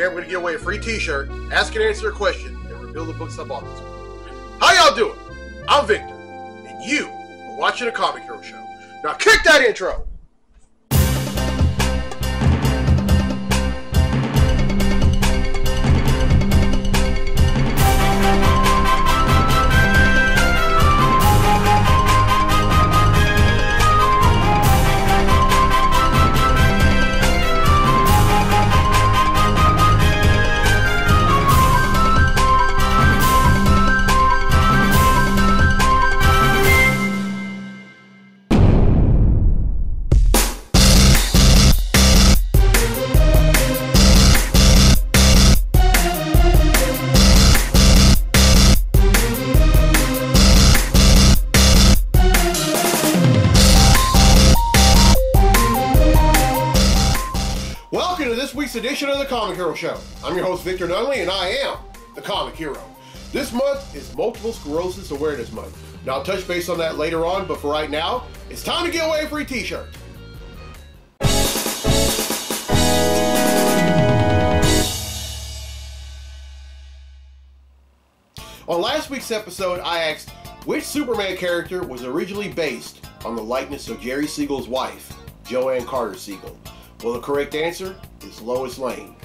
Today I'm going to give away a free t-shirt, ask and answer a question, and reveal the books I bought this week. How y'all doing? I'm Victor, and you are watching a Comic Hero Show. Now kick that intro! Edition of the Comic Hero Show. I'm your host Victor Nunley, and I am the Comic Hero. This month is Multiple Sclerosis Awareness Month. Now I'll touch base on that later on, but for right now, it's time to give away a free t-shirt. On last week's episode, I asked which Superman character was originally based on the likeness of Jerry Siegel's wife, Joanne Carter Siegel. Well, the correct answer is Lois Lane.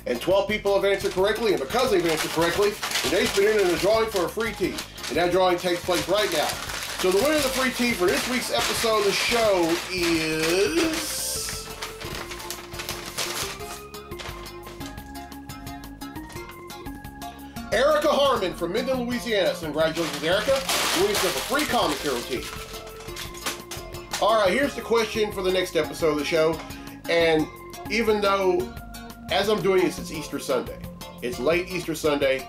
And 12 people have answered correctly, and because they've answered correctly, today's been in a drawing for a free tee. And that drawing takes place right now. So the winner of the free tee for this week's episode of the show is... Erica Harmon from Minden, Louisiana. So congratulations, Erica. Winning yourself a free Comic Hero tee. Alright, here's the question for the next episode of the show. And even though, as I'm doing this, it's Easter Sunday. It's late Easter Sunday,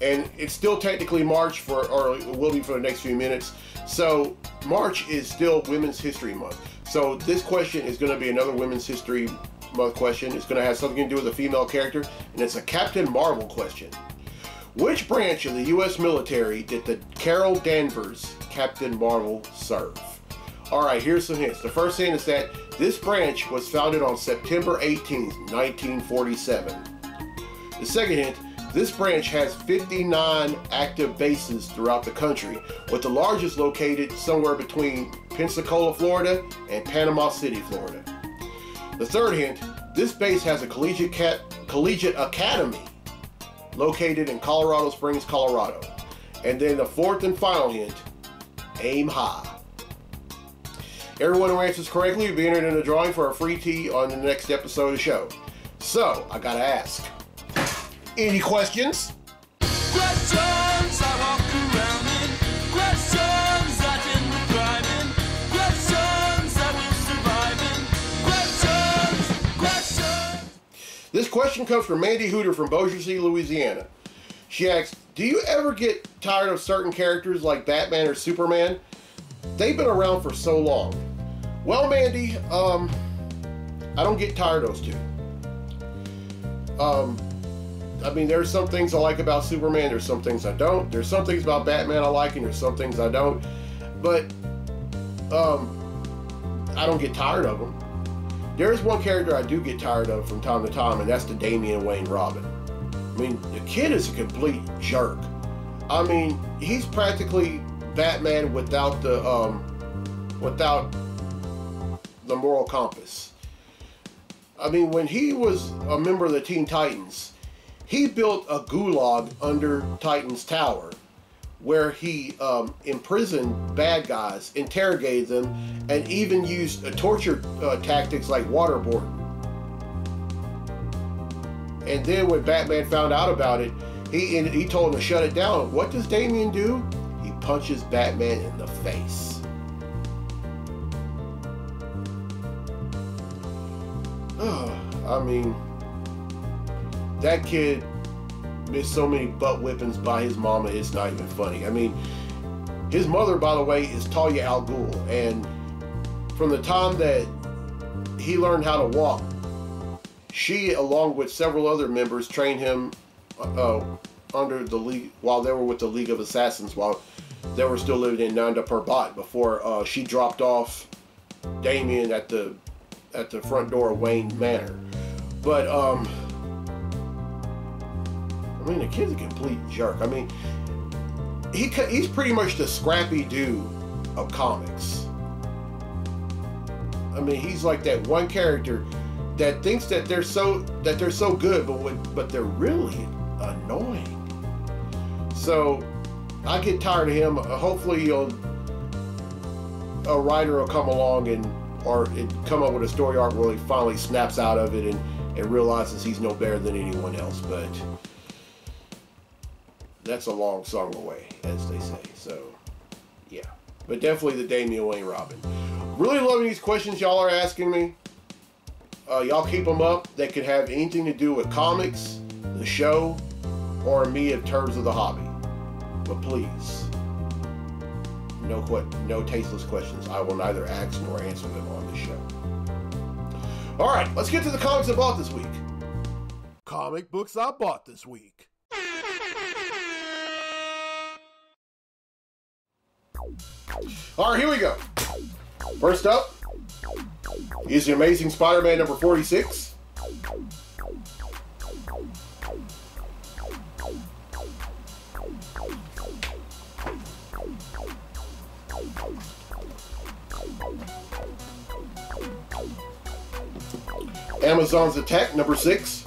and it's still technically March, or it will be for the next few minutes. So March is still Women's History Month. So this question is going to be another Women's History Month question. It's going to have something to do with a female character, and it's a Captain Marvel question. Which branch of the U.S. military did the Carol Danvers Captain Marvel serve? Alright, here's some hints. The first hint is that this branch was founded on September 18th, 1947. The second hint, this branch has 59 active bases throughout the country, with the largest located somewhere between Pensacola, Florida and Panama City, Florida. The third hint, this base has a collegiate academy located in Colorado Springs, Colorado. And then the fourth and final hint, aim high. Everyone who answers correctly will be entered in a drawing for a free tee on the next episode of the show. So, I gotta ask, any questions? Questions I walk around in, questions I didn't thrive in, questions I will survive in, questions. This question comes from Mandy Hooter from Bossier City, Louisiana. She asks, do you ever get tired of certain characters like Batman or Superman? They've been around for so long. Well, Mandy, I don't get tired of those two. I mean, there's some things I like about Superman, there's some things I don't. There's some things about Batman I like, and there's some things I don't. But, I don't get tired of them. There's one character I do get tired of from time to time, and that's the Damian Wayne Robin. I mean, the kid is a complete jerk. I mean, he's practically Batman without the moral compass. I mean, when he was a member of the Teen Titans, he built a gulag under Titan's Tower where he imprisoned bad guys, interrogated them, and even used torture tactics like waterboarding. And then when Batman found out about it, he told him to shut it down. What does Damian do? He punches Batman in the face. I mean, that kid missed so many butt whippings by his mama, it's not even funny. I mean, his mother, by the way, is Talia al Ghul, and from the time that he learned how to walk, she, along with several other members, trained him under the League, while they were with the League of Assassins, while they were still living in Nanda Parbat, before she dropped off Damian at the front door of Wayne Manor. But mean, the kid's a complete jerk. I mean, he's pretty much the Scrappy Doo of comics. I mean, he's like that one character that thinks that they're so good, but they're really annoying. So I get tired of him. Hopefully, a writer will come along and come up with a story arc where he finally snaps out of it and realizes he's no better than anyone else. But that's a long song away, as they say. So yeah, but definitely the Damian Wayne Robin. Really loving these questions y'all are asking me. Y'all keep them up. They could have anything to do with comics, the show, or me in terms of the hobby. But please, no tasteless questions. I will neither ask nor answer them on the show. All right, let's get to the comics I bought this week. Comic books I bought this week. All right, here we go. First up is the Amazing Spider-Man number 46. Amazon's Attack number 6.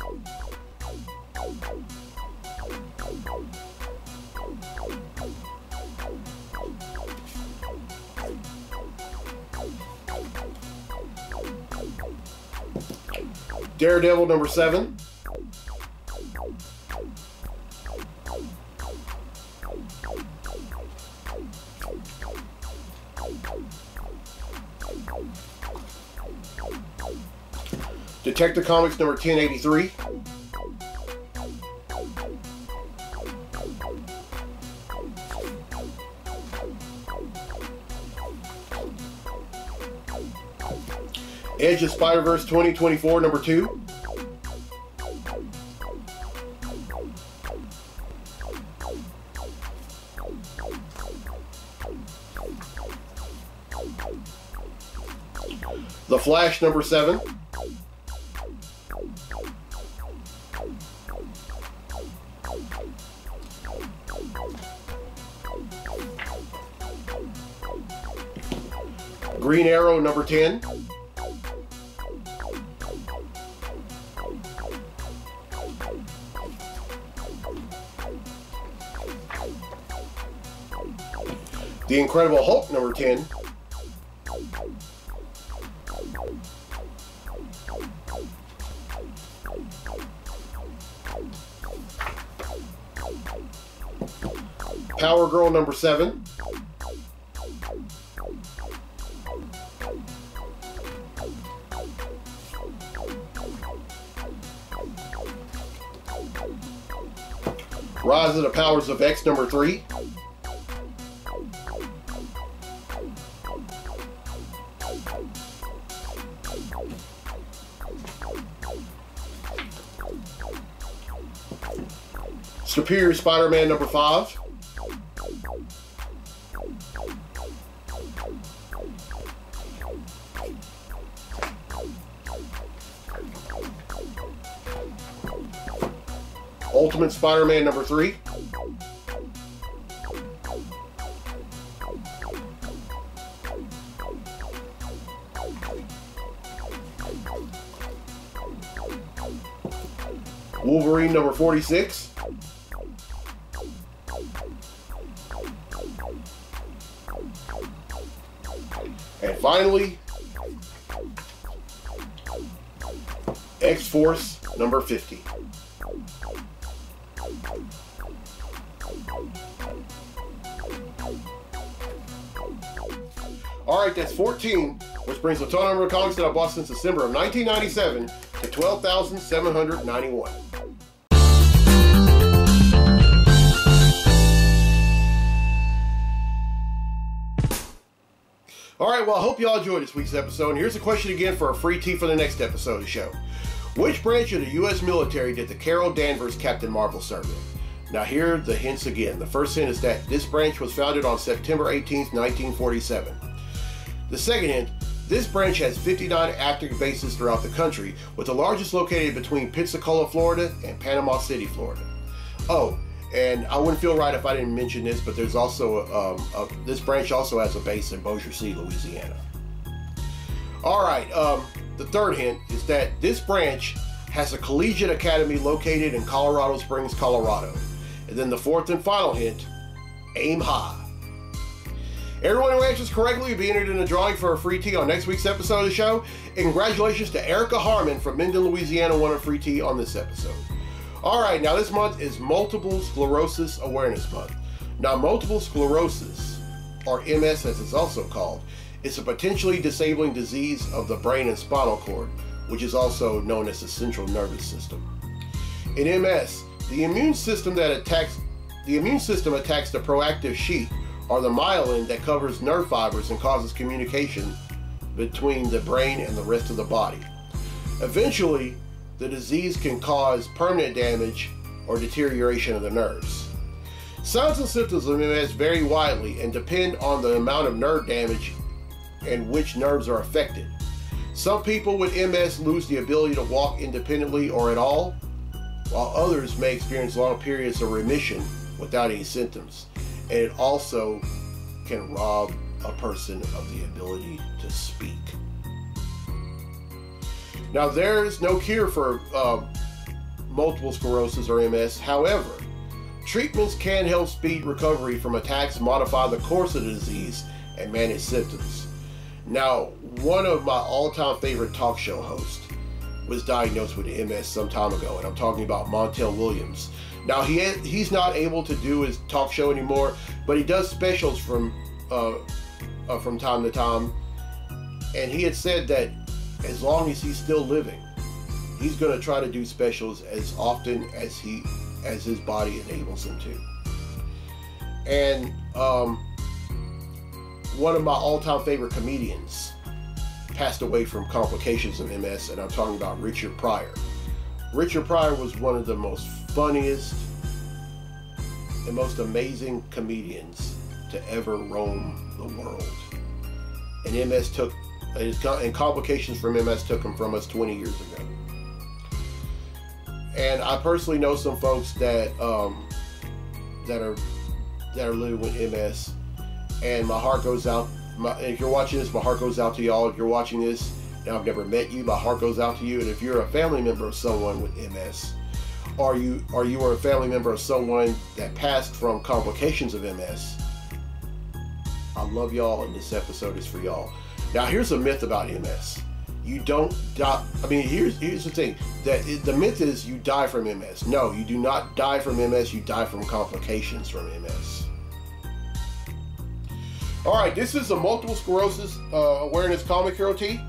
Daredevil number 7. Detective Comics number 1083. Edge of Spider-Verse 2024 number 2. The Flash number 7. Green Arrow number 10. The Incredible Hulk number 10. Power Girl number 7. Rise of the Powers of X number 3. Superior Spider-Man number 5. Ultimate Spider-Man number 3. Wolverine number 46. And finally, X-Force number 50. Alright, that's 14, which brings the total number of comics that I bought since December of 1997 to 12,791. Alright, well, I hope you all enjoyed this week's episode, and here's a question again for a free tee for the next episode of the show. Which branch of the U.S. military did the Carol Danvers Captain Marvel serve in? Now, here are the hints again. The first hint is that this branch was founded on September 18th, 1947. The second hint, this branch has 59 active bases throughout the country, with the largest located between Pensacola, Florida and Panama City, Florida. Oh, and I wouldn't feel right if I didn't mention this, but there's also this branch also has a base in Bossier City, Louisiana. All right, the third hint is that this branch has a collegiate academy located in Colorado Springs, Colorado. And then the fourth and final hint, aim high. Everyone who answers correctly will be entered in a drawing for a free tea on next week's episode of the show. And congratulations to Erica Harmon from Minden, Louisiana, won a free tea on this episode. All right, now this month is Multiple Sclerosis Awareness Month. Now, multiple sclerosis, or MS as it's also called, is a potentially disabling disease of the brain and spinal cord, which is also known as the central nervous system. In MS, the immune system attacks the proactive sheath, or the myelin, that covers nerve fibers and causes communication between the brain and the rest of the body. Eventually, the disease can cause permanent damage or deterioration of the nerves. Signs and symptoms of MS vary widely and depend on the amount of nerve damage and which nerves are affected. Some people with MS lose the ability to walk independently or at all, while others may experience long periods of remission without any symptoms. And it also can rob a person of the ability to speak. Now, there's no cure for multiple sclerosis or MS. However, treatments can help speed recovery from attacks, modify the course of the disease, and manage symptoms. Now, one of my all-time favorite talk show hosts was diagnosed with MS some time ago, and I'm talking about Montel Williams. Now, he's not able to do his talk show anymore, but he does specials from time to time, and he had said that as long as he's still living, he's going to try to do specials as often as his body enables him to. And one of my all-time favorite comedians passed away from complications of MS, and I'm talking about Richard Pryor. Richard Pryor was one of the most funniest and most amazing comedians to ever roam the world. And complications from MS took him from us 20 years ago. And I personally know some folks that are living with MS, and my heart goes out. If you're watching this, my heart goes out to y'all. If you're watching this and I've never met you, my heart goes out to you. And if you're a family member of someone with MS, or you are a family member of someone that passed from complications of MS, I love y'all, and this episode is for y'all. Now, here's a myth about MS. You don't die. I mean, here's the thing. The myth is you die from MS. No, you do not die from MS. You die from complications from MS. All right, this is a multiple sclerosis awareness comic hero tee.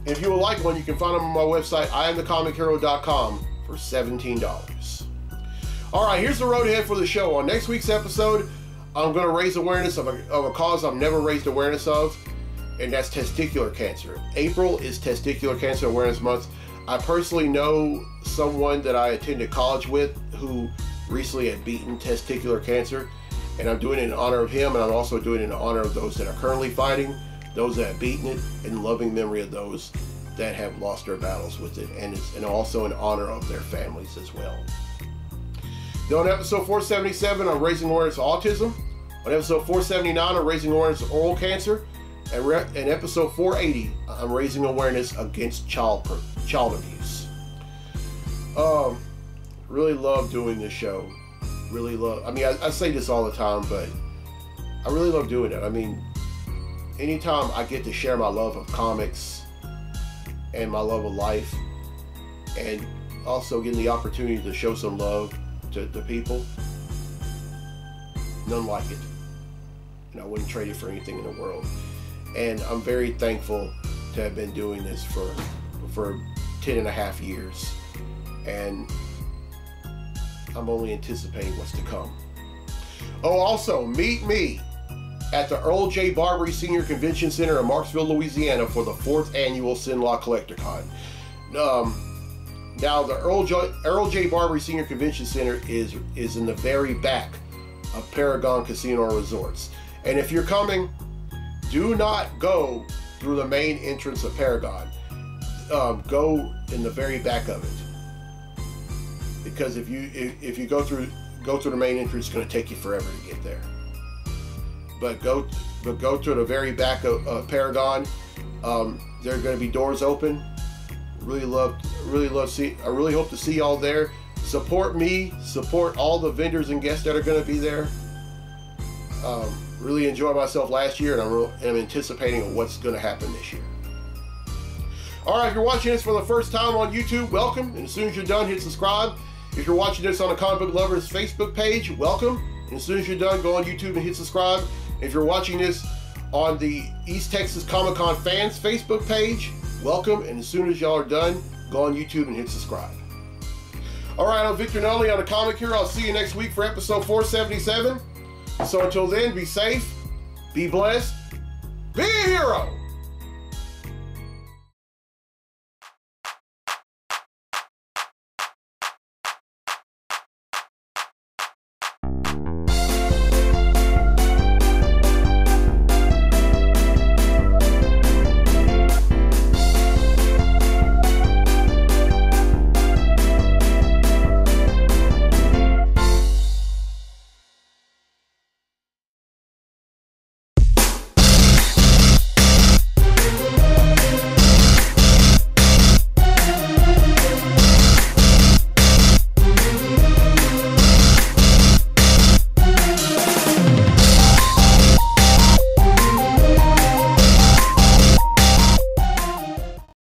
If you would like one, you can find them on my website, IamTheComicHero.com, for $17. All right, here's the road ahead for the show. On next week's episode, I'm going to raise awareness of a cause I've never raised awareness of, and that's testicular cancer. April is Testicular Cancer Awareness Month. I personally know someone that I attended college with who recently had beaten testicular cancer, and I'm doing it in honor of him, and I'm also doing it in honor of those that are currently fighting, those that have beaten it, and loving memory of those that have lost their battles with it, and also in honor of their families as well. Then on episode 477, I'm raising awareness of autism. On episode 479, I'm raising awareness of oral cancer. And in episode 480, I'm raising awareness against child abuse. Really love doing this show. Really love. I mean, I say this all the time, but I really love doing it. I mean, anytime I get to share my love of comics and my love of life, and also getting the opportunity to show some love to people, none like it. And I wouldn't trade it for anything in the world. And I'm very thankful to have been doing this for 10 and a half years. And I'm only anticipating what's to come. Oh, also, meet me at the Earl J. Barbary Senior Convention Center in Marksville, Louisiana for the 4th annual Sinlaw Collector-Con. Now, the Earl J. Barbary Senior Convention Center is in the very back of Paragon Casino Resorts. And if you're coming, do not go through the main entrance of Paragon. Go in the very back of it. because if you go through the main entrance, it's going to take you forever to get there. But go to the very back of Paragon. There are going to be doors open. I really hope to see y'all there. Support me, support all the vendors and guests that are going to be there. Really enjoyed myself last year, and I'm anticipating what's going to happen this year. All right, if you're watching this for the first time on YouTube, welcome. And as soon as you're done, hit subscribe. If you're watching this on the Comic Book Lovers Facebook page, welcome. And as soon as you're done, go on YouTube and hit subscribe. If you're watching this on the East Texas Comic Con Fans Facebook page, welcome. And as soon as y'all are done, go on YouTube and hit subscribe. All right, I'm Victor Nully on the Comic Hero. I'll see you next week for episode 477. So until then, be safe, be blessed, be a hero.